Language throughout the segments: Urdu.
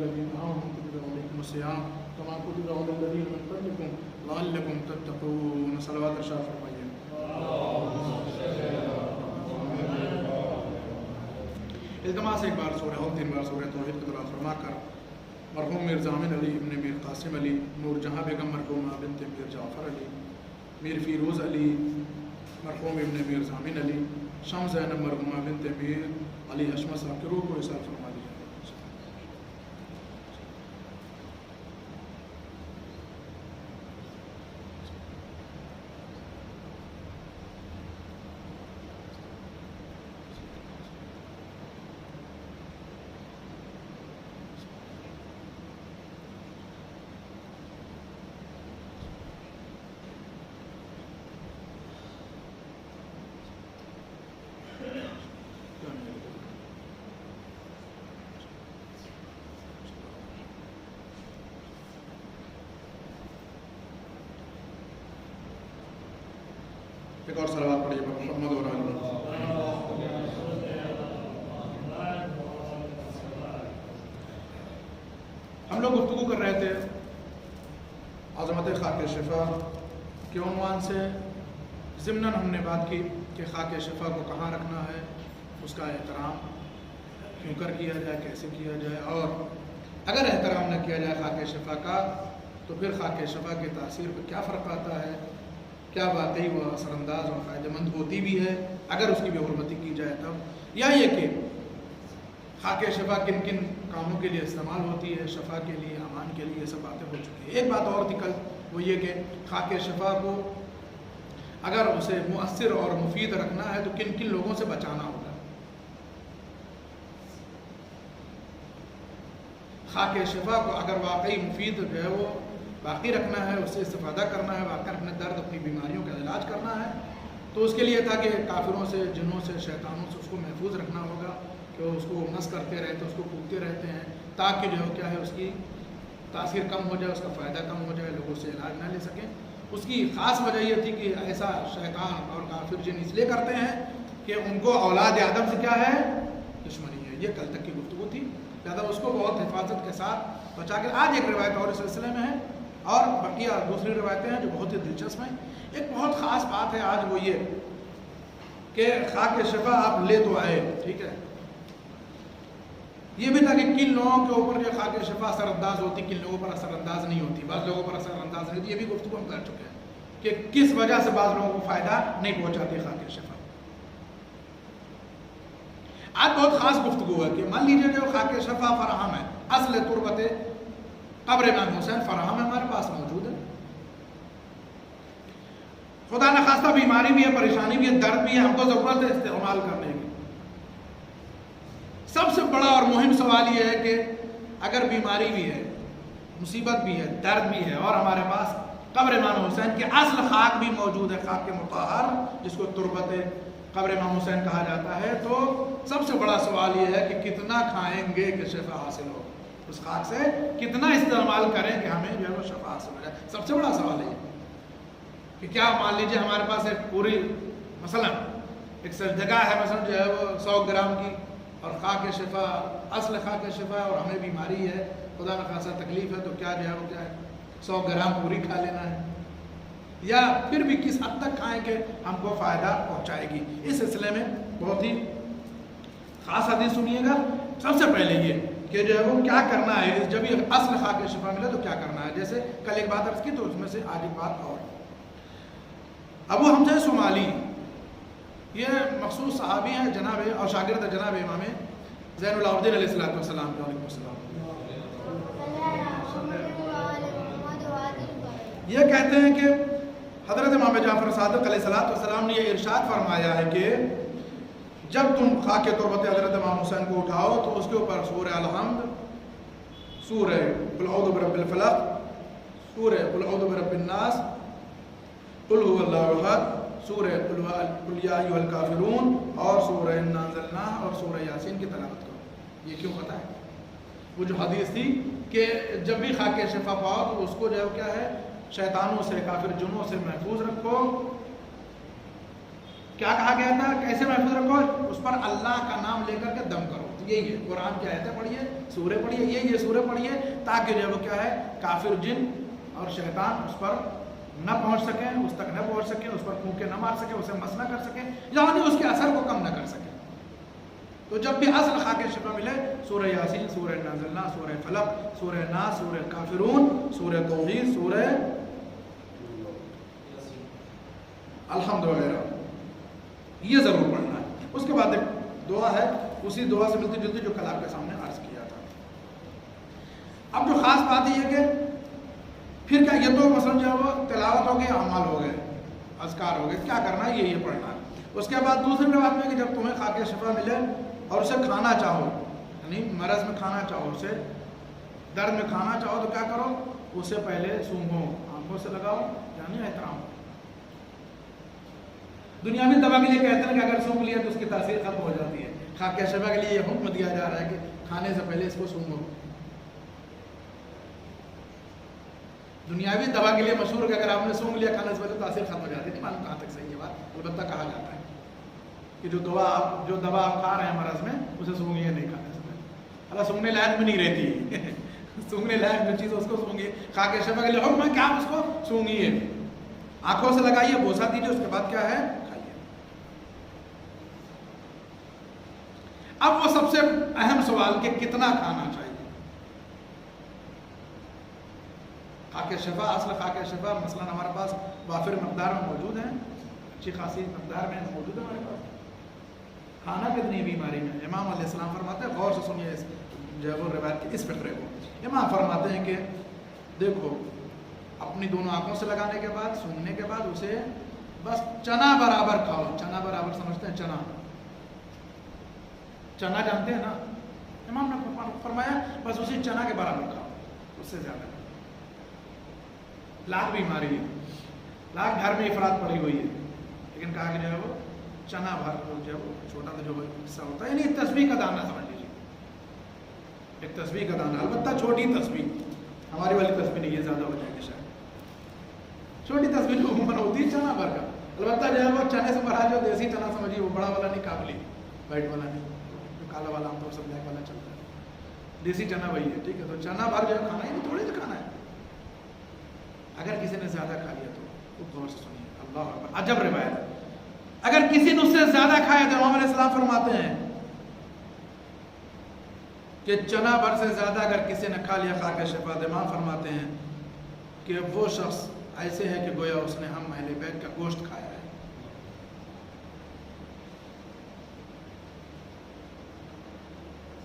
الذين آمنوا كتب عليكم الصيام كما كتب على الذين من قبلكم لعلكم تتقون. صلوات ارشاد فرمائیے. التماس ایک بار سورہ اور 3 بار سورہ توحید کی تلاوت فرما کر مرحوم میر زامن علی ابن میر قاسم علی، نور جہاں بیگم مرحومہ بنت میر جعفر علی، میر فیروز علی مرحوم ابن میر زامن علی، شمس زینب مرحومہ بنت میر علی اشمس صاحب کی روح کو حساب فرما دیجیے. ایک اور صلوات پڑھیے محمد اور علی. ہم لوگ گفتگو کر رہے تھے عظمت خاک شفا کے عنوان سے. ضمناً ہم نے بات کی کہ خاک شفا کو کہاں رکھنا ہے، اس کا احترام کیوں کر کیا جائے، کیسے کیا جائے، اور اگر احترام نہ کیا جائے خاک شفا کا تو پھر خاک شفا کی تاثیر پہ کیا فرق آتا ہے، کیا واقعی وہ اثر انداز اور فائدہ مند ہوتی بھی ہے اگر اس کی بے حرمتی کی جائے تب، یا یہ کہ خاک شفا کن کن کاموں کے لیے استعمال ہوتی ہے، شفا کے لیے، امان کے لیے، یہ سب باتیں ہو چکی ہیں. ایک بات اور تھی کل، وہ یہ کہ خاک شفا کو اگر اسے مؤثر اور مفید رکھنا ہے تو کن کن لوگوں سے بچانا ہوگا. خاک شفا کو اگر واقعی مفید جو ہے وہ باقی رکھنا ہے، اس سے استفادہ کرنا ہے، واقعی اپنے درد، اپنی بیماریوں کا علاج کرنا ہے، تو اس کے لیے تھا کہ کافروں سے، جنوں سے، شیطانوں سے اس کو محفوظ رکھنا ہوگا کہ اس کو مس کرتے رہتے، اس کو پھونکتے رہتے ہیں تاکہ جو کیا ہے اس کی تاثیر کم ہو جائے، اس کا فائدہ کم ہو جائے، لوگوں سے علاج نہ لے سکیں. اس کی خاص وجہ یہ تھی کہ ایسا شیطان اور کافر جن اس لیے کرتے ہیں کہ ان کو اولاد آدم سے کیا ہے، دشمنی ہے. یہ کل تک کی گفتگو تھی، لہٰذا اس کو بہت حفاظت کے ساتھ بچا کے. آج ایک روایت اور اس سلسلے میں ہے اور بقیہ دوسری روایتیں ہیں جو بہت ہی دلچسپ ہیں. ایک بہت خاص بات ہے آج، وہ یہ کہ خاک شفا آپ لے تو آئے، ٹھیک ہے، یہ بھی تھا کہ کن لوگوں کے اوپر جو خاک شفا اثر انداز ہوتی، کن لوگوں پر اثر انداز نہیں ہوتی. بعض لوگوں پر اثر انداز نہیں ہوتی، یہ بھی گفتگو ہم کر چکے ہیں کہ کس وجہ سے بعض لوگوں کو فائدہ نہیں پہنچاتی خاک شفا. آج بہت خاص گفتگو ہے کہ مان لیجیے جو خاک شفا فراہم ہے، اصل تربت قبر امام حسین فراہم ہے، ہمارے پاس موجود ہے. خدا نخواستہ بیماری بھی ہے، پریشانی بھی ہے، درد بھی ہے، ہم کو ضرورت ہے استعمال کرنے کی. سب سے بڑا اور مہم سوال یہ ہے کہ اگر بیماری بھی ہے، مصیبت بھی ہے، درد بھی ہے، اور ہمارے پاس قبر امام حسین کی اصل خاک بھی موجود ہے، خاک مطہر جس کو تربت قبر امام حسین کہا جاتا ہے، تو سب سے بڑا سوال یہ ہے کہ کتنا کھائیں گے کہ شفا حاصل ہو، اس خاک سے کتنا استعمال کریں کہ ہمیں جو ہے وہ شفا حاصل ہو جائے. سب سے بڑا سوال ہے کہ کیا مان لیجیے ہمارے پاس ایک پوری مثلا ایک جگہ ہے، مثلا جو ہے وہ 100 گرام کی، اور خاک شفا اصل خاک شفا ہے، اور ہمیں بیماری ہے، خدا نخواستہ تکلیف ہے، تو کیا جو ہے وہ کیا ہے 100 گرام پوری کھا لینا ہے، یا پھر بھی کس حد تک کھائیں کہ ہم کو فائدہ پہنچائے گی. اس سلسلے میں بہت ہی خاص حدیث سنیے گا. سب سے پہلے یہ کہ جو ہے وہ کیا کرنا ہے جب یہ اصل خاک شفا ملے تو کیا کرنا ہے. جیسے کل ایک بات عرض کی تو اس میں سے آج ایک بات اور. ابو حمزہ صومالی یہ مخصوص صحابی ہیں جناب اور شاگرد جناب امام زین العابدین علیہ السلام. علیکم السلام. یہ کہتے ہیں کہ حضرت امام جعفر صادق علیہ السلام نے یہ ارشاد فرمایا ہے کہ جب تم خاک تربت حضرت امام حسین کو اٹھاؤ تو اس کے اوپر سورہ الحمد، سورہ قل اعوذ برب الفلق، سورہ قل اعوذ برب الناس، قل هو اللہ احد، سورہ قل یا ایھا الکافرون، اور سورہ انا انزلناہ اور سورہ یاسین کی تلاوت کرو. یہ کیوں پتہ ہے؟ وہ جو حدیث تھی کہ جب بھی خاک شفا پاؤ تو اس کو جو ہے کیا ہے شیطانوں سے، کافر جنوں سے محفوظ رکھو. کیا کہا گیا تھا؟ کیسے محفوظ رکھو؟ اس پر اللہ کا نام لے کر کے دم کرو. یہی ہے قرآن کی آیتیں پڑھیے، سورے پڑھیے، یہ سورے پڑھیے، تاکہ جو ہے وہ کیا ہے کافر جن اور شیطان اس پر نہ پہنچ سکیں، اس تک نہ پہنچ سکیں، اس پر پھونکے نہ مار سکیں، اسے مس نہ کر سکیں، یعنی اس کے اثر کو کم نہ کر سکیں۔ تو جب بھی اصل خاک شفا ملے، سورہ یاسین، سورہ نازلنا، سورہ فلق، سورہ ناس، سورہ کافرون، سورہ توحید، سورہ الحمد وغیرہ، یہ ضرور پڑھنا ہے۔ اس کے بعد ایک دعا ہے، اسی دعا سے ملتی جلتی جو کل آپ کے سامنے عرض کیا تھا۔ اب جو خاص بات یہ ہے کہ پھر کیا، یہ تو مثلا جو ہے وہ تلاوت ہو گئی، اعمال ہو گئے، اذکار ہو گئے، کیا کرنا ہے یہ پڑھنا ہے۔ اس کے بعد دوسری بات میں کہ جب تمہیں خاک شفا ملے اور اسے کھانا چاہو، یعنی مرض میں کھانا چاہو، اسے درد میں کھانا چاہو، تو کیا کرو، اسے پہلے سونگھو، آنکھوں سے لگاؤ، یعنی احترام۔ دنیاوی دوا کے لیے کہتے ہیں کہ اگر سونگھ لیا تو اس کی تاثیر ختم ہو جاتی ہے، خاک شفا کے لیے یہ حکم دیا جا رہا ہے کہ کھانے سے پہلے اس کو سونگھو۔ دنیاوی دوا کے لیے مشہور ہے کہ اگر آپ نے سونگھ لیا کھانے سے پہلے تاثیر ختم ہو جاتی ہے، نہیں معلوم کہاں تک صحیح ہے بات، البتہ کہا جاتا ہے کہ جو دوا آپ کھا رہے ہیں مرض میں، اسے سونگھیے نہیں کھانے سے پہلے، اللہ سونگھنے لائق بھی نہیں رہتی سونگھنے لائق جو چیز اس کو سونگھیے، خاک شفا کے لیے حکم ہے کہ آپ اس کو سونگھیے، آنکھوں سے لگائیے، بوسہ دیجیے، اس کے بعد کیا ہے کھائیے۔ اب وہ سب سے اہم سوال کہ کتنا کھانا چاہیے۔ خاک شفا، اصل خاک شفا مثلا ہمارے پاس وافر مقدار میں موجود ہیں، اچھی خاصی مقدار میں موجود ہے ہمارے پاس۔ کھانا کتنی بیماری میں، امام علیہ السلام فرماتے ہیں، غور سے سنیے اس جو ہے وہ روایت کی اس فقرے کو، امام فرماتے ہیں کہ دیکھو اپنی دونوں آنکھوں سے لگانے کے بعد، سونگھنے کے بعد اسے بس چنا برابر کھاؤ۔ چنا برابر سمجھتے ہیں؟ چنا جانتے ہیں نا؟ امام نے فرمایا بس اسی چنا کے برابر کھاؤ، اس سے زیادہ۔ لاکھ بیماری ہے، لاکھ گھر میں افراد پڑی ہوئی ہے، لیکن کہا کہ جو ہے وہ چنا بھر جو ہے وہ چھوٹا سا جو حصہ ہوتا ہے، یعنی ایک تسبیح کا دانہ سمجھ لیجیے، ایک تسبیح کا دانہ، البتہ چھوٹی تسبیح، ہماری والی تسبیح نہیں، یہ زیادہ ہو جائے گی شاید۔ چھوٹی تسبیح جو عموماً ہوتی ہے چنا بھر کا، البتہ جو ہے وہ چنے سے بھرا جو دیسی چنا سمجھیے، وہ بڑا والا نہیں، کابلی وائٹ والا نہیں، جو کالا والا عام طور سے بلیک والا چلتا ہے، دیسی چنا وہی ہے، ٹھیک ہے۔ تو چنا بھر جو ہے کھانا ہے، نہیں تھوڑی سا کھانا ہے۔ اگر کسی نے زیادہ کھا لیا تو خوب غور سے سنیے، اللہ اکبر، عجب روایت ہے، اگر کسی نے اس سے زیادہ کھایا تو امام علیہ السلام فرماتے ہیں کہ چنا بھر سے زیادہ اگر کسی نے کھا لیا خاک شفا، امام فرماتے ہیں کہ وہ شخص ایسے ہے کہ گویا اس نے ہم اہل بیت کا گوشت کھایا ہے۔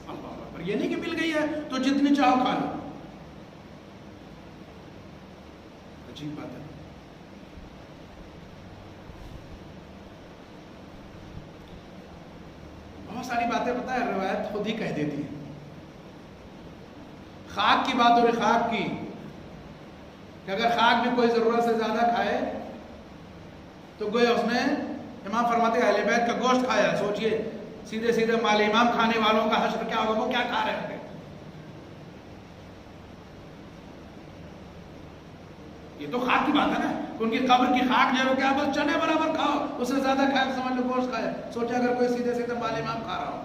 اللہ اکبر، یہ نہیں کہ مل گئی ہے تو جتنی چاہو کھا لو، عجیب بات ہے۔ بہت ساری باتیں پتہ ہے روایت خود ہی کہہ دیتی ہے۔ خاک کی بات ہو رہی، خاک کی، کہ اگر خاک بھی کوئی ضرورت سے زیادہ کھائے تو گویا اس نے، امام فرماتے ہیں اہل بیت کا گوشت کھایا۔ سوچئے سیدھے سیدھے مال امام کھانے والوں کا حشر کیا ہوگا، وہ کیا کھا رہے ہوں گے۔ یہ تو خاک کی بات ہے نا، ان کی قبر کی خاک جو ہے وہ کیا، بس چنے برابر کھاؤ، اس سے زیادہ کھائے تو سمجھ لو گوشت کھایا۔ سوچے اگر کوئی سیدھے سیدھے مال امام کھا رہا ہو،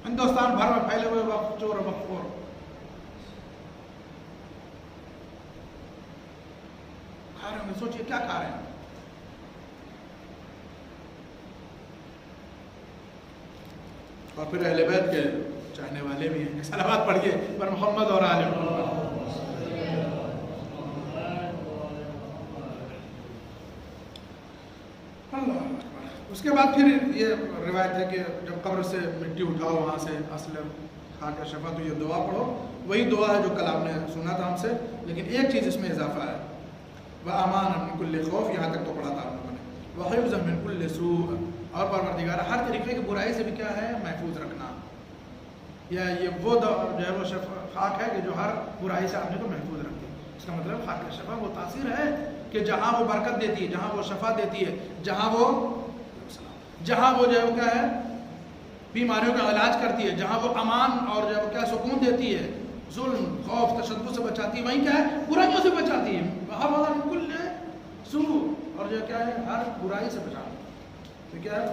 ہندوستان بھر میں پھیلے ہوئے وقت چور و وقفور کھا رہے ہوں گے، سوچئے کیا کھا رہے ہیں۔ اور پھر اہل بیت کے چاہنے والے بھی ہیں، صلوات پڑھیے پر محمد اور آل محمد۔ اس کے بعد پھر یہ روایت ہے کہ جب قبر سے مٹی اٹھاؤ وہاں سے اصل خاک شفا، تو یہ دعا پڑھو، وہی دعا ہے جو کل آپ نے سنا تھا ہم سے، لیکن ایک چیز اس میں اضافہ ہے، وَأَمَانًا مِنْ كُلِّ خَوْفٍ، یہاں تک تو پڑھا تھا آپ لوگوں نے، وَحِفْظًا مِنْ كُلِّ سُوءٍ، اور پروردگار ہر طریقے کی برائی سے بھی کیا ہے، محفوظ رکھنا، یا یہ وہ جو ہے وہ خاک ہے کہ جو ہر برائی سے آدمی کو محفوظ رکھتی ہے۔ اس کا مطلب خاک شفا وہ تاثیر ہے کہ جہاں وہ برکت دیتی ہے، جہاں وہ شفا دیتی ہے، جہاں وہ جو ہے وہ کیا ہے بیماریوں کا علاج کرتی ہے، جہاں وہ امان اور جو ہے وہ کیا سکون دیتی ہے، ظلم خوف تشدد سے بچاتی ہے، وہیں کیا ہے برائیوں سے بچاتی ہے، وَحَفَظًا مِنْ كُلِّ سُوءٍ، اور جو کیا ہے ہر برائی سے بچاتی ہے۔ تو کیا ہے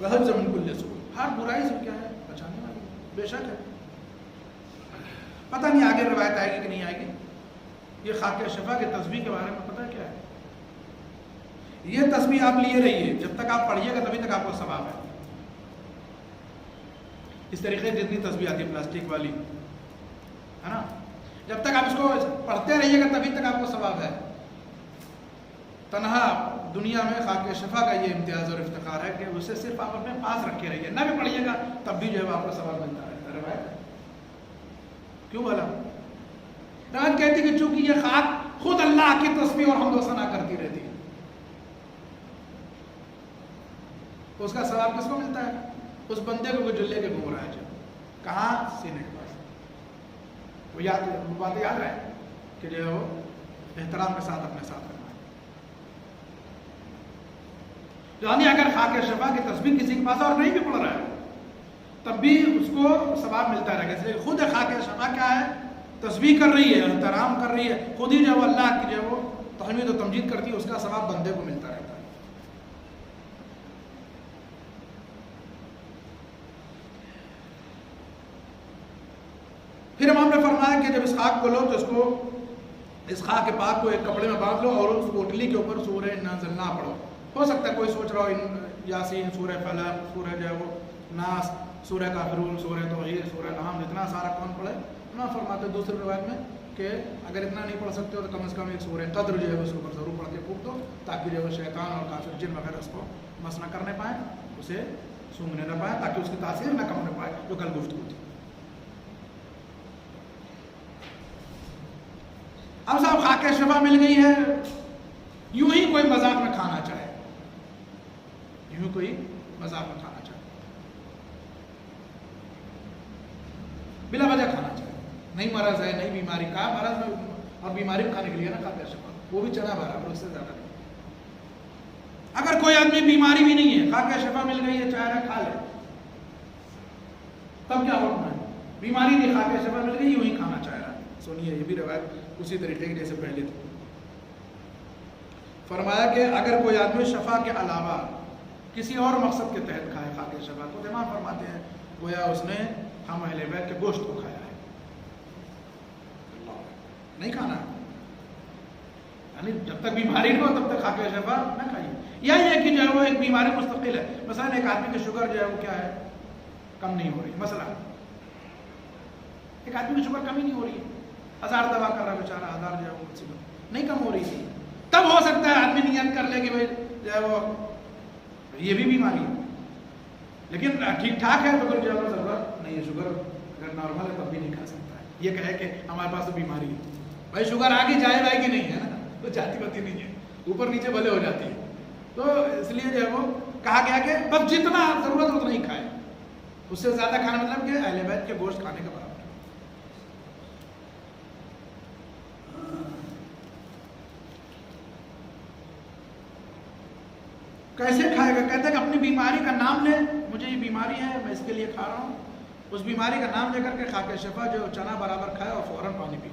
وحب زمین کل سو ہر برائی سے کیا ہے بچانے والی بے شک ہے. پتہ نہیں آگے روایت آئے گی کہ نہیں آئے گی. یہ خاک شفا کے تسبیح کے بارے میں پتہ کیا ہے؟ یہ تسبیح آپ لیے رہیے جب تک آپ پڑھیے گا تبھی تک آپ کو ثواب ہے. اس طریقے جتنی تسبیح آتی ہے پلاسٹک والی ہے نا، جب تک آپ اس کو پڑھتے رہیے گا تبھی تک آپ کو ثواب ہے. تنہا دنیا میں خاک شفا کا یہ امتیاز اور افتخار ہے کہ اسے صرف آپ اپنے پاس رکھے رہیے، نہ بھی پڑھیے گا تب بھی جو ہے آپ کو ثواب ملتا ہے. روایت کیوں بولا؟ روایت کہتی کہ چونکہ یہ خاک خود اللہ کی تسبیح اور حمد و ثنا کرتی رہتی ہے، تو اس کا ثواب کس کو ملتا ہے؟ اس بندے کو جو لے کے گھوم رہا ہے جو کہاں سینے کے پاس. وہ بات یاد رہے کہ جو ہے وہ احترام کے ساتھ اپنے ساتھ رکھنا ہے. یعنی اگر خاک شفا کی تسبیح کسی کے پاس اور نہیں بھی پڑھ رہا ہے تب بھی اس کو ثواب ملتا رہے گا. اس لیے خود خاک شفا کیا ہے؟ تسبیح کر رہی ہے، احترام کر رہی ہے، خود ہی جو ہے اللہ کی جو ہے وہ تحمید و تمجید کرتی ہے، اس کا ثواب بندے کو ملتا رہتا ہے. پھر امام نے فرمایا کہ جب اس خاک کو لو تو اس خاک کے پاک کو ایک کپڑے میں باندھ لو اور اس پوٹلی کے اوپر سورہ انا انزلنا پڑھو. ہو سکتا ہے کوئی سوچ رہا ہو یاسین، سورہ فلق، سورہ جو ہے وہ ناس، سورہ کافرون، سورہ توحید، سورہ نحم، اتنا سارا کون پڑھے؟ نہ فرماتے دوسری روایت میں کہ اگر اتنا نہیں پڑھ سکتے ہو تو کم از کم ایک سورہ قدر جو ہے اس کے اوپر ضرور پڑھ کے پھونک دو تاکہ جو ہے شیطان اور کافر جن وغیرہ اس کو مس نہ کرنے پائیں، اسے سونگنے نہ پائیں، تاکہ اس کی تاثیر نہ کم نہ پائے جو کل گفتگو تھی. اب صاحب خاک شفا مل گئی ہے، یوں ہی کوئی مذاق میں کھانا چاہے، یوں کوئی مذاق میں کھانا چاہے، بلا وجہ کھانا چاہے، نہیں مرض ہے نہیں بیماری کا مرض میں اور بیماری میں کھانے کے لیے نا خاک شفا، وہ بھی چنا برابر، اس سے زیادہ نہیں. اگر کوئی آدمی بیماری بھی نہیں ہے، خاک شفا مل گئی ہے، چاہے کھا لے، تب کیا حکم ہے؟ بیماری نہیں، خاک شفا مل گئی، یوں ہی کھانا چاہ رہا ہے. سنیے یہ بھی روایت اسی طریقے کی جیسے پہلے تھی. فرمایا کہ اگر کوئی آدمی شفا کے علاوہ کسی اور مقصد کے تحت کھائے خاک شفا کو، امام فرماتے ہیں گویا اس نے ہم اہل بیت کے گوشت کو کھایا ہے. نہیں کھانا، یعنی جب تک بیماری نہ ہو تب تک خاک شفا نہ کھائیے. یا یہ کہ جو ہے وہ ایک بیماری مستقل ہے، مثلا ایک آدمی کی شوگر جو ہے وہ کیا ہے کم نہیں ہو رہی، مثلا ایک آدمی کی شوگر کم ہی نہیں ہو رہی ہے، 1000 دوا کر رہا ہے بیچارہ، 1000 جو ہے وہ نہیں کم ہو رہی تھی، تب ہو سکتا ہے آدمی نیت کر لے کہ بھائی جو ہے وہ یہ بھی بیماری ہے، لیکن ٹھیک ٹھاک ہے تو پھر جو ہے ضرورت نہیں ہے. شوگر اگر نارمل ہے تب بھی نہیں کھا سکتا ہے. یہ کہے کہ ہمارے پاس تو بیماری ہے، بھائی شوگر آگے جائے گی نہیں ہے نا، تو جاتی ہوتی نہیں ہے، اوپر نیچے بھلے ہو جاتی ہے. تو اس لیے جو ہے وہ کہا گیا کہ بس جتنا ضرورت اتنا ہی کھائے، اس سے زیادہ کھانا مطلب کہ اہل بیت کے گوشت کھانے کا برابر. کیسے کھائے گا؟ کہتے ہیں کہ اپنی بیماری کا نام لے، مجھے یہ بیماری ہے میں اس کے لیے کھا رہا ہوں، اس بیماری کا نام لے کر کے خاک شفا جو چنا برابر کھائے اور فوراً پانی پی،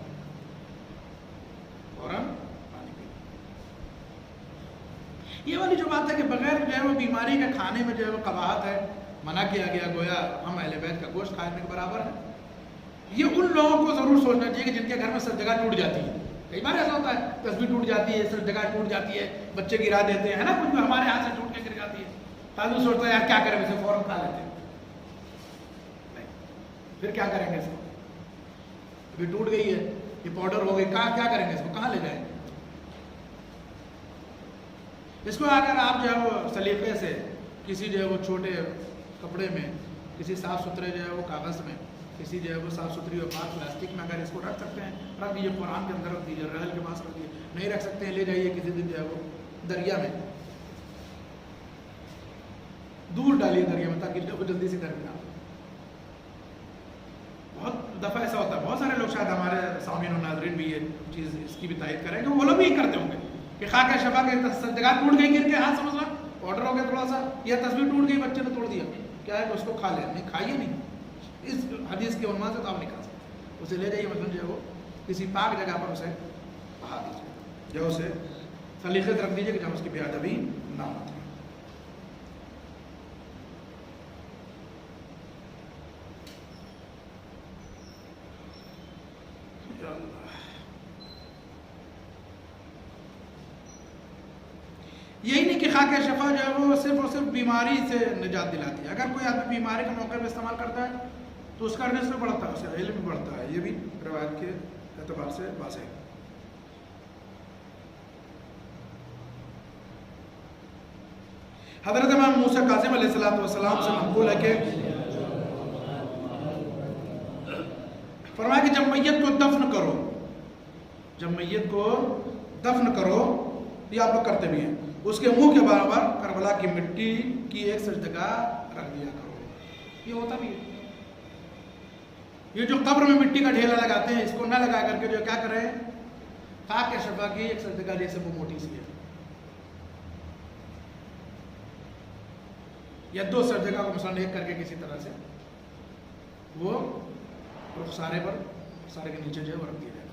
فوراً پانی پی. یہ والی جو بات ہے کہ بغیر جو ہے وہ بیماری کے کھانے میں جو ہے وہ قباحت ہے، منع کیا گیا، گویا ہم اہل بیت کا گوشت کھانے کے برابر ہے. یہ ان لوگوں کو ضرور سوچنا چاہیے کہ جن کے گھر میں سب جگہ ٹوٹ جاتی ہے. کئی بار ایسا ہوتا ہے تسبیح ٹوٹ جاتی ہے، سب جگہ ٹوٹ جاتی ہے، بچے گرا دیتے ہیں نا، کچھ بھی ہمارے ہاتھ سے ٹوٹ کے گر جاتی ہے، تو سوچتا ہے یار کیا کریں، اسے فوراً کھا لیتے ہیں. پھر کیا کریں گے اس کو؟ ابھی ٹوٹ گئی ہے، یہ پاؤڈر ہو گئی، کہاں کیا کریں گے اس کو، کہاں لے جائیں گے اس کو؟ اگر آپ جو ہے وہ سلیقے سے کسی جو ہے وہ چھوٹے کپڑے میں، کسی صاف ستھرے جو ہے وہ کاغذ میں، کسی جو ہے وہ صاف ستھری اور پاک پلاسٹک میں اگر اس کو رکھ سکتے ہیں رکھ دیجیے، قرآن کے اندر رکھ دیجیے، رحل کے پاس رکھ دیجیے. نہیں رکھ سکتے ہیں لے جائیے کسی دن جو ہے وہ دریا میں، دور ڈالیے دریا میں تاکہ وہ جلدی سے دریا. بہت دفعہ ایسا ہوتا ہے، بہت سارے لوگ شاید ہمارے سامعین و ناظرین بھی یہ چیز اس کی بھی تائید کریں کہ وہ لوگ بھی کرتے ہوں گے کہ خاک شفا کے جگہ ٹوٹ گئی گر کے ہاتھ سمجھ رہا پاؤڈر ہو گیا تھوڑا سا، یا تصویر ٹوٹ گئی بچے نے توڑ دیا، کیا ہے کہ اس کو کھا لیں؟ نہیں کھائیے نہیں، اس حدیث کے عنوان سے تو آپ نہیں کھا سکتے. اسے لے جائیے مثلا جو ہے وہ کسی پاک جگہ پر اسے بہا دیجیے، جو اسے سلیقے سے رکھ دیجیے کہ جب اس کی بے ادبی نہ ہو. یہی نہیں کہ خاک شفا جو ہے وہ صرف اور صرف بیماری سے نجات دلاتی ہے. اگر کوئی آدمی بیماری کے موقع پہ استعمال کرتا ہے تو اس کا رزق بڑھتا ہے, اس کا علم بھی بڑھتا ہے. یہ بھی روایت کے اعتبار سے واضح ہے. حضرت امام موسیٰ کاظم علیہ السلام سے منقول ہے کہ فرمایا کہ جب میت کو دفن کرو, یہ آپ لوگ کرتے بھی ہیں, اس کے منہ کے برابر کربلا کی مٹی کی ایک سجدگاہ رکھ دیا کرو. یہ ہوتا بھی ہے. یہ جو قبر میں مٹی کا ڈھیلا لگاتے ہیں, اس کو نہ لگا کر کے جو کیا کریں, خاک شفا کی ایک سجدگاہ جیسے وہ موٹی سی ہے, یا 2 سجدگاہ کو مثلا ایک کر کے کسی طرح سے وہ رخسارے پر, سارے کے نیچے جو ہے وہ رکھ دیا جائے.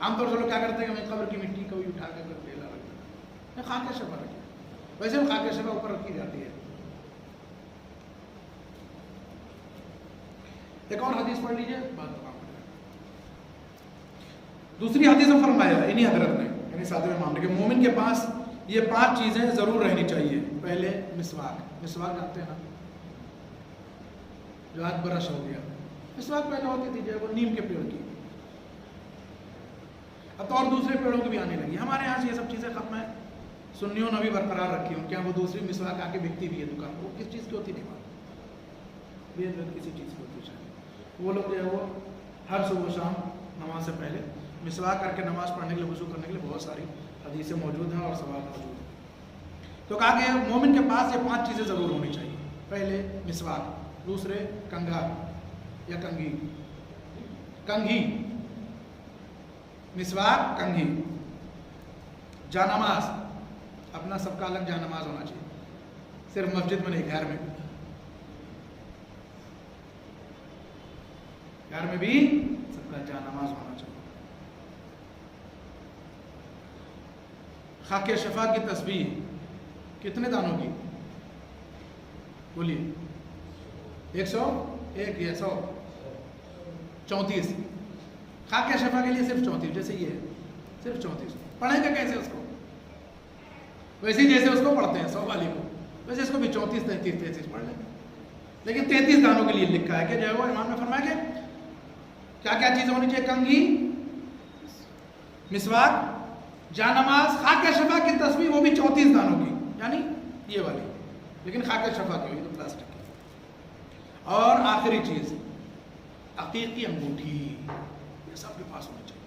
عام طور سے لوگ کیا کرتے ہیں کہ ہمیں قبر کی مٹی کو اٹھا کر ڈھیلا رکھ دیا, خاک شفا رکھی. ویسے بھی خاک شفا اوپر رکھی جاتی ہے. ایک اور حدیث پڑھ لیجئے, دوسری حدیث میں فرمایا انہی حضرت نے, یعنی ساتویں امام نے, کہ مومن کے پاس یہ 5 چیزیں ضرور رہنی چاہیے. پہلے مسواک جانتے ہیں نا, جو آج برش ہو گیا. مسواک پہلے ہوتی تھی جو وہ نیم کے پیڑ کی, اب تو اور دوسرے پیڑوں کی بھی آنے لگی. ہمارے یہاں سے یہ سب چیزیں ختم ہیں, سنیوں نے بھی برقرار رکھی ہوں. کیا وہ دوسری مسواک آ کے بکتی بھی ہے دکان, وہ کس چیز کی ہوتی نہیں بات, کسی چیز کی ہوتی ہے. وہ لوگ جو ہے وہ ہر صبح و شام نماز سے پہلے مسواک کر کے نماز پڑھنے کے لیے, وضو کرنے کے لیے بہت ساری حدیثیں موجود ہیں اور ثواب موجود ہیں. تو کہا کہ مومن کے پاس یہ 5 چیزیں ضرور ہونی چاہیے. پہلے مسواک, دوسرے کنگھا یا کنگھی, مسواک, کنگھی. جانماز, اپنا سب کا الگ جانماز ہونا چاہیے, صرف مسجد میں نہیں, گھر میں بھی سب کا جانماز ہونا چاہیے. خاک شفا کی تسبیح کتنے دانوں کی بولیے؟ 101 یا 100 34. خاک شفا کے لیے صرف 34, جیسے یہ ہے صرف 34. پڑھیں گے کیسے اس کو؟ ویسے جیسے اس کو پڑھتے ہیں 100 والی کو, ویسے اس کو بھی 34 33 پڑھ لیں. لیکن 33 دانوں کے لیے لکھا ہے کہ جو ہے وہ امام نے فرمایا کہ کیا کیا چیزیں ہونی چاہیے؟ کنگھی, مسواک, جانماز, خاک شفا کی تسبیح, وہ بھی 34 دانوں کی, یعنی یہ والی, لیکن خاک شفا کی ہوئی تو پلاسٹک کی. اور آخری چیز عقیق کی انگوٹھی, یہ سب کے پاس ہونی چاہیے.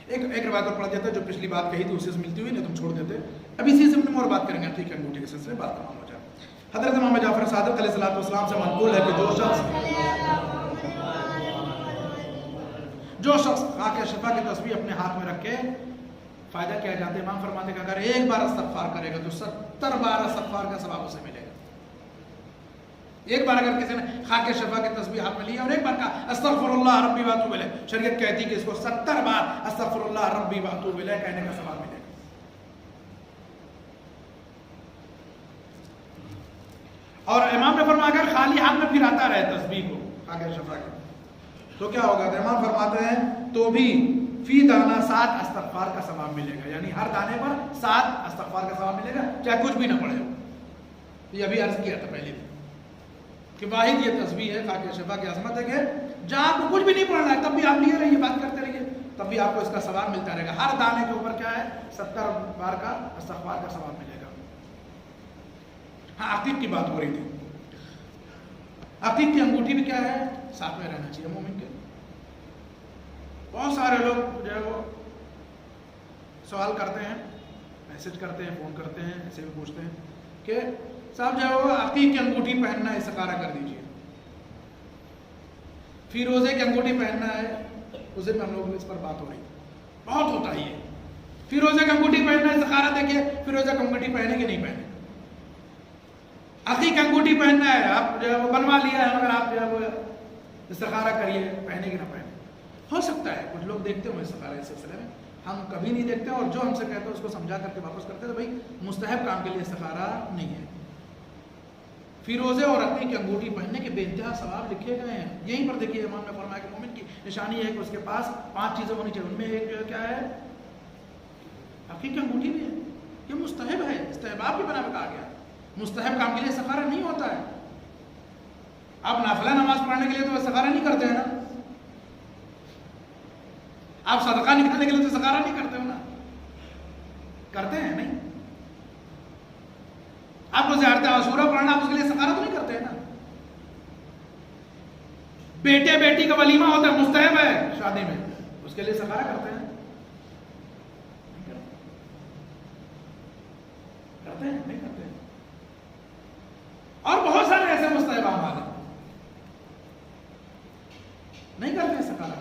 ایک روایت اور پڑھ دیتا ہے جو پچھلی بات کہی تھی اسی سے ملتی ہوئی, نہیں تم چھوڑ دیتے. اب اسی سے اور بات کریں گے, ٹھیک ہے, انگوٹھی کے سلسلے بات تمام ہو جائے. حضرت امام جعفر صادق علیہ السلام سے منقول ہے کہ جو شخص خاک شفا کی تسبیح اپنے ہاتھ میں رکھ کے فائدہ کیا جاتا ہے, امام فرماتے ہیں کہ اگر ایک بار استغفار کرے گا تو 70 بار استغفار کا ثواب اسے ملے گا. ایک بار اگر کسی نے خاک شفا کی تسبیح ہاتھ میں لی اور ایک بار کہا استغفر اللہ ربی واتوب الیہ, شریعت کہتی ہے کہ اس کو 70 بار استغفر اللہ ربی واتوب الیہ کہنے کا ثواب ملے گا. اور امام نے فرمایا اگر خالی ہاتھ میں پھراتا رہے تسبیح کو خاک شفا کی تو کیا ہوگا؟ تو امام فرماتے ہیں تو بھی فی دانہ 7 استغفار کا ثواب ملے گا, یعنی ہر دانے پر 7 استغفار کا ثواب ملے گا, چاہے کچھ بھی نہ پڑے ہو. یہ ابھی عرض کیا تھا پہلے بھی کہ واحد یہ تسبیح ہے خاک شفا کی عظمت ہے کہ جہاں آپ کو کچھ بھی نہیں پڑھنا ہے تب بھی آپ لیے رہیے, بات کرتے رہیے, تب بھی آپ کو اس کا ثواب ملتا رہے گا. ہر دانے کے اوپر کیا ہے؟ 70 بار کا استغفار کا ثواب ملے گا. ہاں, عقیق کی بات ہو رہی تھی. عقیق کی انگوٹھی بھی کیا ہے؟ ساتھ میں رہنا چاہیے مومن کے. بہت سارے لوگ جو ہے وہ سوال کرتے ہیں, میسج کرتے ہیں, فون کرتے ہیں, ایسے بھی پوچھتے ہیں کہ صاحب جو ہے وہ عقیق کی انگوٹھی پہننا ہے, استخارہ کر دیجیے. فیروزے کی انگوٹھی پہننا ہے, اس دن ہم لوگ اس پر بات ہو رہی, بہت ہوتا ہی ہے. فیروزے کی انگوٹھی پہننا ہے, استخارہ دیکھیے فیروزے کی انگوٹھی پہنے کہ نہیں پہنے. عقیق انگوٹھی پہننا ہے, آپ جو ہے وہ بنوا لیا ہے, مگر آپ جو ہے وہ استخارہ کریے پہنے کہ نہ پہنے. ہو سکتا ہے کچھ لوگ دیکھتے ہوں استخارہ اس سلسلے میں, ہم کبھی نہیں دیکھتے, اور جو ہم سے کہتے ہیں اس کو سمجھا کر کے واپس کرتے ہیں. تو بھائی مستحب کام کے لیے استخارہ نہیں ہے. فیروزے اور عقیق کی انگوٹھی پہننے کے بے انتہا ثواب لکھے گئے ہیں. یہیں پر دیکھیے امام نے فرمایا کہ مومن کی نشانی ہے کہ اس کے پاس 5 چیزیں ہونی چاہیے. ان میں ایک جو ہے کیا ہے؟ عقیق کی انگوٹھی بھی ہے. یہ مستحب ہے, استحباب کی بنا پہ کہا گیا. مستحب کام کے لیے استخارہ نہیں ہوتا ہے. آپ نافلہ نماز پڑھنے کے لیے تو استخارہ نہیں کرتے ہیں نا. آپ صدقہ نکالنے کے لیے تو استخارہ نہیں کرتے ہو نا. کرتے ہیں نہیں. آپ کو زیارت عاشورہ پڑھنا, آپ اس کے لیے استخارہ تو نہیں کرتے ہیں نا. بیٹے بیٹی کا ولیمہ ہوتا ہے, مستحب ہے شادی میں, اس کے لیے استخارہ کرتے ہیں. کرتے ہیں نہیں کرتے ہیں. اور بہت سارے ایسے مستحب اعمال ہیں, نہیں کرتے ہیں استخارہ.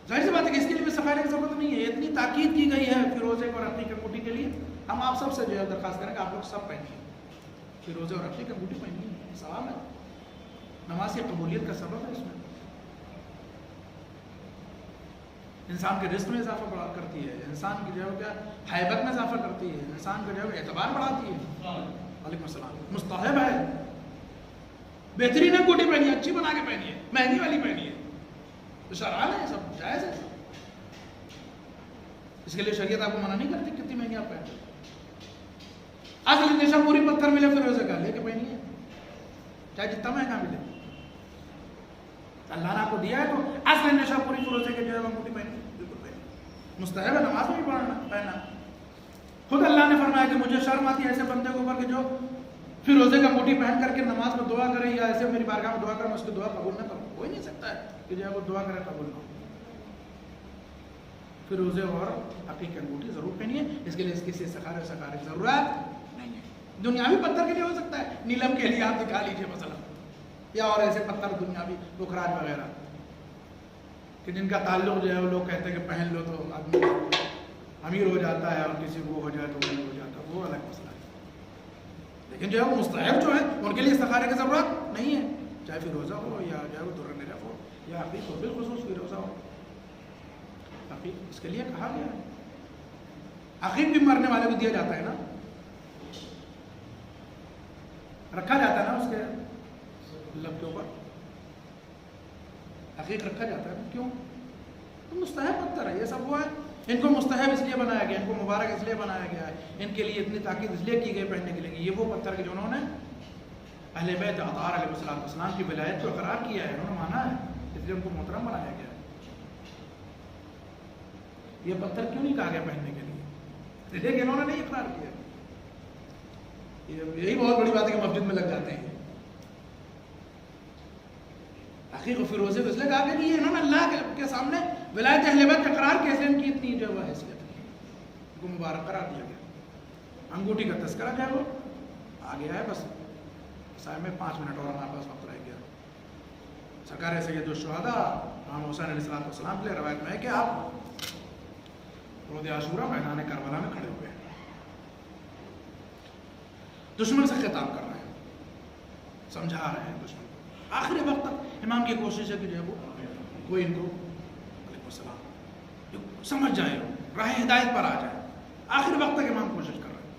ظاہر سی بات ہے کہ اس کے لیے بھی استخارے کی ضرورت نہیں ہے. اتنی تاکید کی گئی ہے فیروزے اور عقیق کی انگوٹھی کے لیے. ہم آپ سب سے جو ہے درخواست کریں کہ آپ لوگ سب پہنیے, فیروزے اور عقیق کی انگوٹھی پہنیے. ثواب ہے, نماز کی قبولیت کا سبب ہے. اس میں انسان کے رزق میں اضافہ کرتی ہے, انسان کی جو ہے کیا حیبت میں اضافہ کرتی ہے, انسان کا جو ہے اعتبار بڑھاتی ہے. وعلیکم السلام. مستحب ہے, بہترین انگوٹھی پہنیے, اچھی بنا کے پہنیے, مہنگی والی پہنیے. تو شرعہ ہے, سب جائز ہے. اس کے لیے شریعت آپ کو منع نہیں کرتی کتنی مہنگی آپ پہنتے. اصل نشہ پوری پتھر ملے فیروزے کا, لے کے پہنیے, چاہے جتنا مہنگا ملے. اللہ نے آپ کو دیا ہے تو اصل نشہ پوری فیروزے کے جو ہے انگوٹھی پہنیے, بالکل پہنیے. مستحب ہے نماز میں بھی پہننا. خود اللہ نے فرمایا کہ مجھے شرم آتی ہے ایسے بندے کے اوپر کہ جو فیروزے کا انگوٹھی پہن کر کے نماز میں دعا کرے, یا ایسے میری بارگاہ میں دعا کرے, میں اس کی دعا قبول نہ کروں. ہو ہی نہیں سکتا ہے کہ جو ہے وہ دعا کرے قبول نہ ہو. فیروزے اور عقیق کی انگوٹھی ضرور پہنیے. اس کے لیے کسی استخارے کی ضرورت نہیں ہے. دنیاوی پتھر کے لیے ہو سکتا ہے, نیلم کے لیے آپ دکھا لیجیے مثلا, یا اور ایسے پتھر دنیاوی پکھراج وغیرہ کہ جن کا تعلق جو ہے وہ لوگ کہتے ہیں کہ پہن لو تو آدمی امیر ہو جاتا ہے, اور کسی کو ہو جائے تو غریب ہو جاتا ہے, وہ الگ مسئلہ ہے. لیکن جو ہے وہ مستحب جو ہے ان کے لیے استخارے کی ضرورت نہیں ہے, چاہے فیروزہ ہو یا جو ہے وہ در نرف ہو یا عقیق ہو. بالخصوص فیروزہ ہو, عقیق اس کے لیے کہا گیا ہے. عقیق بھی مرنے والے کو دیا جاتا ہے نا, رکھا جاتا ہے نا اس کے لب کے اوپر, عقیق رکھا جاتا ہے. کیوں؟ تو مستحب پتھر ہے یہ سب. وہ ہے ان کو مستحب اس لیے بنایا گیا, ان کو مبارک اس لیے بنایا گیا ہے, ان کے لیے اتنی تاکید اس لیے کی گئی پہننے کے لیے. یہ وہ پتھر کے جنہوں نے اہل بیت اطہار علیہ السلام کی ولایت کو اقرار کیا ہے, انہوں نے مانا ہے, اس لیے ان کو محترم بنایا گیا ہے. یہ پتھر کیوں نہیں کہا گیا پہننے کے لیے؟ لیکن انہوں نے نہیں اقرار کیا. یہی بہت بڑی بات ہے کہ مسجد میں لگ جاتے ہیں. عقیق و فیروزے کو اس لیے کہا کہ یہ انہوں نے اللہ کے سامنے ولایت اہل بیت اقرار کیا, اس لیے ان کی اتنی جو ہے حیثیت ہے, ان کو مبارک قرار دیا گیا. انگوٹھی کا تذکرہ جو ہے وہ آ گیا ہے. بس صاحب میں 5 منٹ اور ہمارے پاس وقت رہ گیا. سرکار سید الشہداء امام حسین علیہ السلام کے لیے روایت میں ہے کہ آپ روز عاشورہ میدان کربلا میں کھڑے ہوئے ہیں, دشمن سے خطاب کر رہے ہیں, سمجھا رہے ہیں دشمن کو. آخری وقت تک امام کی کوشش ہے کہ جو ہے وہ کوئی ان کو علیکم السلام سمجھ جائے, راہ ہدایت پر آ جائے. آخری وقت تک امام کوشش کر رہے ہیں.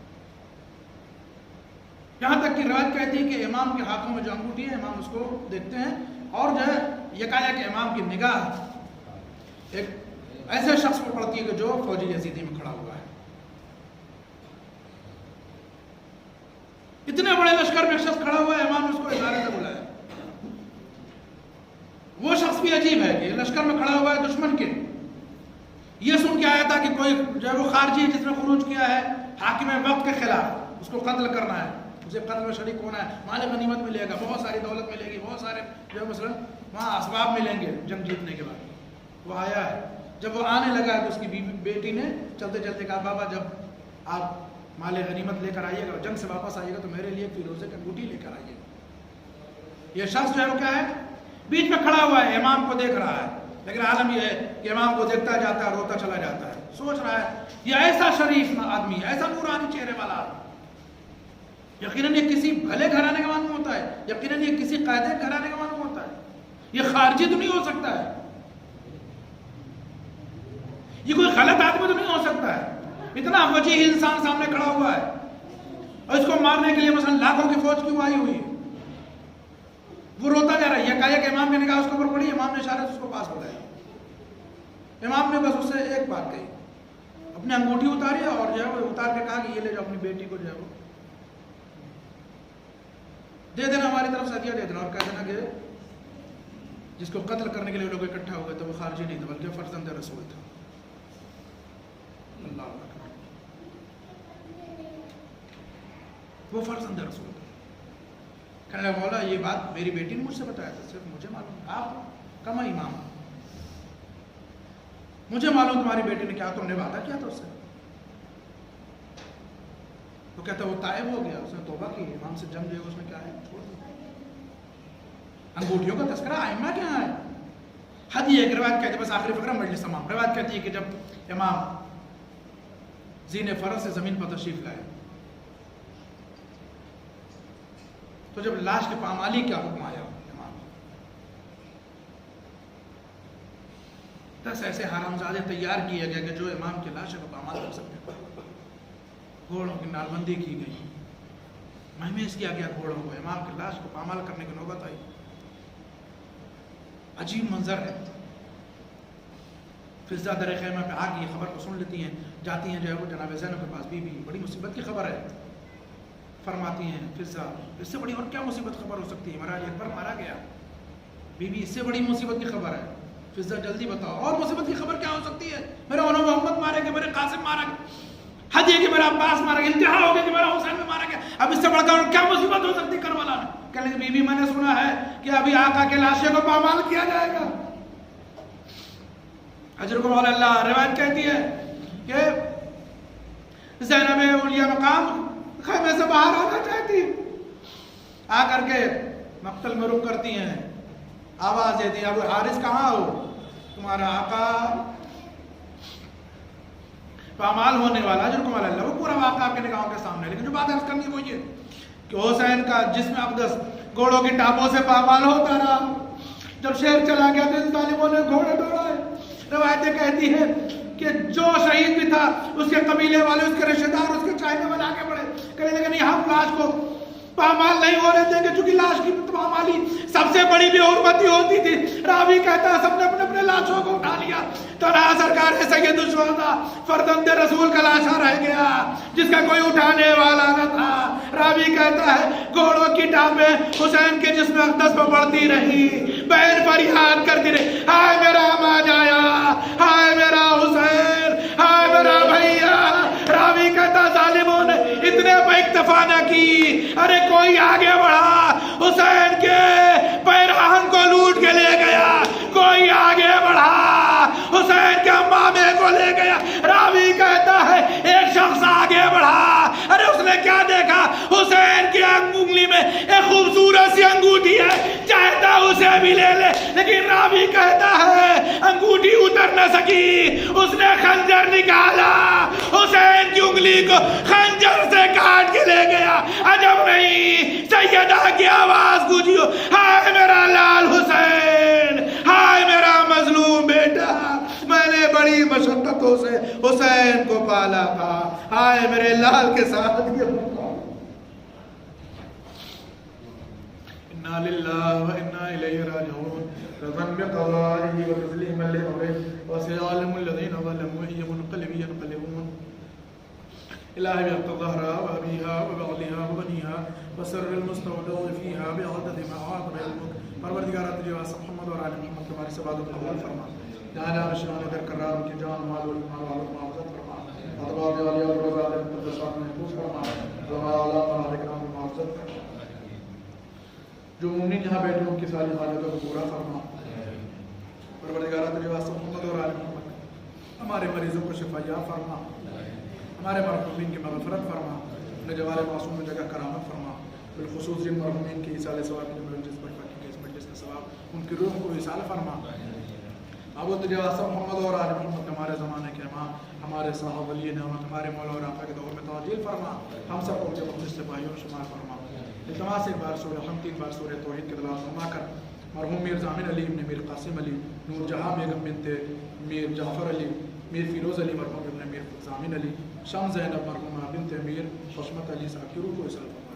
یہاں تک کہ روایت کہتی ہے کہ امام کے ہاتھوں میں جو انگوٹھی ہے, امام اس کو دیکھتے ہیں, اور جو ہے یکایک امام کی نگاہ ایک ایسے شخص پر پڑتی ہے کہ جو فوجی یزیدی میں کھڑا ہوا ہے. اتنے بڑے لشکر میں ایک شخص کھڑا ہوا ہے, امام نے اس کو اشارے سے بلایا. وہ شخص بھی عجیب ہے کہ لشکر میں کھڑا ہوا ہے دشمن کے, یہ سن کے آیا تھا کہ کوئی جو ہے وہ خارجی ہے جس نے خروج کیا ہے حاکم وقت کے خلاف, اس کو قتل کرنا ہے, اسے قتل میں شریک ہونا ہے, مال غنیمت ملے گا, بہت ساری دولت ملے گی, بہت سارے جو ہے مثلا وہاں اسباب ملیں گے جنگ جیتنے کے بعد. وہ آیا ہے, جب وہ آنے لگا تو اس کی بیٹی نے چلتے چلتے کہا بابا جب آپ مال غنیمت لے کر آئیے گا, جنگ سے واپس آئیے گا تو میرے لیے فیروزے کی انگوٹھی لے کر آئیے. یہ شخص جو ہے وہ کیا ہے, بیچ میں کھڑا ہوا ہے, امام کو دیکھ رہا ہے, لیکن عالم یہ ہے کہ امام کو دیکھتا جاتا ہے, روتا چلا جاتا ہے, سوچ رہا ہے یہ ایسا شریف آدمی, ایسا نورانی چہرے والا آدمی, یقیناً یہ کسی بھلے گھرانے کا معلوم ہوتا ہے, یقیناً یہ کسی قائد گھرانے کا معلوم ہوتا ہے, یہ خارجی تو نہیں ہو سکتا ہے, یہ کوئی غلط آدمی تو نہیں ہو سکتا ہے. اتنا وجیح انسان سامنے کھڑا ہوا ہے, اور اس کو مارنے کے لیے مثلا لاکھوں کی فوج کیوں آئی ہوئی ہے؟ وہ روتا جا رہا ہے، یہ کہا کہ امام نے نگاہ اس کے اوپر پڑی، امام نے اشارہ سے اس کو پاس بتایا، امام نے بس اس سے ایک بات کہی، اپنی انگوٹھی اتاری اور جو ہے وہ اتار کے کہا کہ یہ لے جاؤ اپنی بیٹی کو جو ہے وہ دے دینا، ہماری طرف سے ہدیہ دے دینا، اور کہہ دینا کہ جس کو قتل کرنے کے لیے لوگ اکٹھا ہوئے تو وہ خارجی نہیں تھا بلکہ فرزند رسول تھا۔ اللہ اکبر، وہ فرزند رسول تھا۔ کہنے لگا مولا یہ بات میری بیٹی نے مجھ سے بتایا تھا، صرف مجھے معلوم، آپ کم امام، مجھے معلوم تمہاری بیٹی نے کیا، تم نے وعدہ کیا تھا اس سے؟ وہ کہتا ہے وہ تائب ہو گیا، اس نے توبہ کی، امام سے جنگ جو ہے اس میں کیا ہے چھوڑ دیا۔ انگوٹھیوں کا تذکرہ ائمہ کے یہاں ہے، حدیث ایک روایت کہتی ہے، بس آخری فقرہ مجلس تمام، روایت کہتی ہے کہ جب امام زین فرض سے زمین پر تشریف لائے تو جب لاش کے پامالی کا حکم آیا امام، دس ایسے حرامزادے تیار کیے گئے کہ جو امام کی لاش کو پامال کر سکتے ہیں، گھوڑوں کی نالبندی کی گئی، مہمیز کیا گیا گھوڑوں کو، امام کی لاش کو پامال کرنے کی نوبت آئی۔ عجیب منظر ہے۔ فضہ در خیمہ پہ آ کے خبر کو سن لیتی ہیں، جاتی ہیں جو ہے وہ جناب زینب کے پاس، بی بی بڑی مصیبت کی خبر ہے، فرماتی ہیں فضہ اس سے بڑی اور کیا مصیبت خبر ہو سکتی ہے، مہاراج اکبر مارا گیا، بی بی اس سے بڑی مصیبت کی خبر ہے، فضہ جلدی بتاؤ اور مصیبت کی خبر کیا ہو سکتی ہے، میرے انہوں محمد مارے گئے، میرے قاسم مارا گیا، حد یہ کہ میرا عباس مارا گیا، انتہا ہو گیا کہ میرا حسین میں مارا گیا، اب اس سے بڑھ کر کیا مصیبت ہو سکتی کربلا میں؟ کہنے لگے بی بی میں نے سنا ہے کہ ابھی آقا کے لاشے کو پامال کیا جائے گا۔ اجرکم علی اللہ، روایت کہتی ہے کہ زینب اولیاء مقام خیمے سے باہر آنا چاہتی، آ کر کے مقتل میں رخ کرتی ہیں، آواز دیتی ہیں ابو حارث کہاں ہو، تمہارا آقا پامال ہونے والا، اجرکم علی اللہ، وہ پورا واقعہ آپ کے نگاہوں کے سامنے، لیکن جو بات عرض کرنی وہ یہ کہ حسین کا جسم اقدس گھوڑوں کی ٹاپوں سے پامال ہوتا رہا، جب شیر چلا گیا تو ان ظالموں نے گھوڑے دوڑائے۔ روایتیں کہتی ہیں کہ جو شہید بھی تھا اس کے قبیلے والے، اس کے رشتہ دار اس کے چاہنے والا آگے بڑھے، کہنے لگے نہیں ہم لاش کو پامال نہیں ہونے دیں گے، چونکہ لاش کی پامالی سب سے بڑی بے حرمتی ہوتی تھی۔ راوی کہتا ہے سب نے اپنے اپنے لاشوں کو اٹھا لیا، تنہا سرکار سید الشہداء فرزند رسول کا لاشا رہ گیا جس کا کوئی اٹھانے والا نہ تھا۔ راوی کہتا ہے گھوڑوں کی ٹانپیں حسین کے جسم اقدس پر پڑتی رہی، بہن فریاد کرتی رہی، ہائے میرا ماں جایا، ہائے میرا حسین، ہائے میرا بھیا۔ راوی کہتا ظالموں نے اتنے پہ اکتفا نہ کی، ارے کوئی آگے بڑھا، حسین کے پیراہن کو لوٹ کے لے گیا، کوئی آگے بڑھا، حسین کے امامے کو لے گیا۔ راوی کہتا ہے ایک شخص آگے بڑھا، ارے اس نے کیا دیکھا، حسین کی انگلی میں ایک خوبصورت سی انگوٹھی ہے، چاہتا اسے بھی لے لے، لیکن راوی کہتا ہے انگوٹھی اتر نہ سکی، اس نے خنجر نکالا، حسین کی انگلی کو خنجر سے کاٹ کے لے گیا۔ عجب نہیں سیدہ کی آواز گونجی، ہائے میرا لال حسین، ہائے میرا مظلوم بیٹا، میں نے بڑی مشقتوں سے حسین کو پالا تھا، ہائے میرے لال کے ساتھ انا للہ و انا الیہ راجعون رضا بقضائه وتسلیما لامره وسيعلم الذين ظلموا اي منقلب ينقلبون الہی بحق الظہرا وابیہا وبعلیہا وبنیہا وسر المستودع فیہا بعدد ما احاط بعلمک۔ پروردگار تجھے واسطہ محمد اور آل محمد تمہاری سبادت قبول فرما، جہاں جہاں شان در قرار ان کی جان مال و ایمان والوں کو معاوضت فرما، اطباق علی اور رضا مقدسات محفوظ فرما، علماء اعلیٰ اور اکرام کو معاوضت فرما، جو مومنین یہاں بیٹھے ان کی ساری حاجتوں کو پورا فرما۔ پروردگار تجھے واسطہ محمد اور آل محمد ہمارے مریضوں کو شفا یاب فرما، ہمارے مرحومین کی مغفرت فرما، اپنے جوار معصوم میں جگہ کرامت فرما، بالخصوص جن مرحومین کی ایصال ثواب کے مجلس پر کے اس مجلس کا ثواب ان کی روح کو ایصال فرما۔ ابو تجھے واسطہ محمد اور آل محمد ہمارے زمانے کے امام، ہمارے صاحب ولی نعمت، ہمارے مولا اور آقا کے دور میں تعجیل فرما، ہم سب کو اپنے مقدس سپاہیوں شمار فرما۔ التماس ایک بار سورہ حمد، 3 بار سورہ توحید کے تلاوت فرما کر مرحوم میر ضامن علی ابن میر قاسم علی، نور جہاں بیگم بنت میر جعفر علی، میر فیروز علی مرحوم ابن میر زامن علی، شم زینب مرحومہ بنت امیر حشمت علی صاحب کی روح کو اصل فرمائے۔